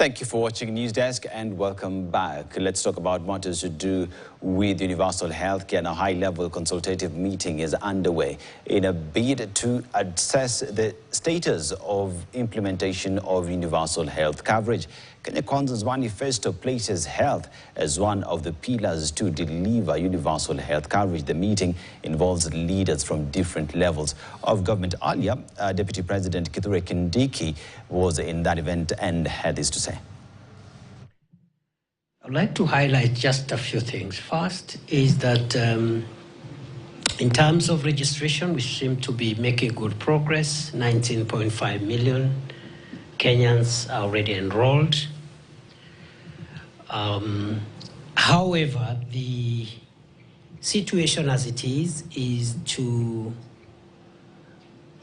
Thank you for watching News Desk and welcome back. Let's talk about matters to do with universal healthcare. And a high-level consultative meeting is underway in a bid to assess the status of implementation of universal health coverage. Kenya Kwanza's manifesto places health as one of the pillars to deliver universal health coverage. The meeting involves leaders from different levels of government. Earlier, Deputy President Kithure Kindiki was in that event and had this to say. I'd like to highlight just a few things. First is that in terms of registration, we seem to be making good progress. 19.5 million Kenyans are already enrolled. However, the situation as it is to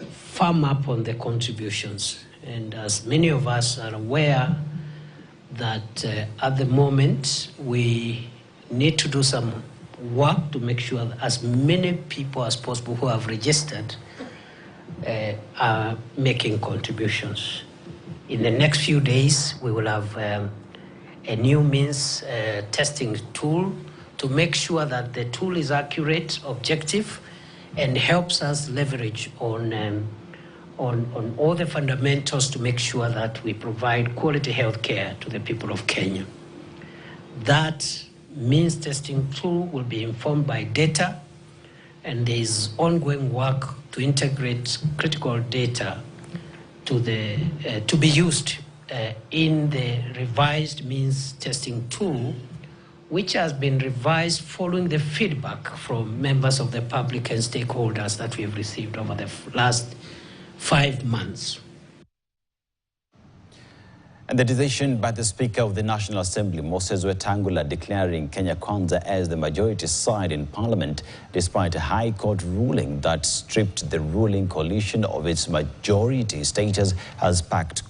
firm up on the contributions. And as many of us are aware, that at the moment we need to do some work to make sure that as many people as possible who have registered are making contributions. In the next few days, we will have a new means testing tool to make sure that the tool is accurate, objective, and helps us leverage on all the fundamentals to make sure that we provide quality health care to the people of Kenya. That means testing tool will be informed by data, and there is ongoing work to integrate critical data to be used in the revised means testing tool, which has been revised following the feedback from members of the public and stakeholders that we have received over the last 5 months. And the decision by the Speaker of the National Assembly, Moses Wetangula, declaring Kenya Kwanza as the majority side in Parliament, despite a High Court ruling that stripped the ruling coalition of its majority status, has sparked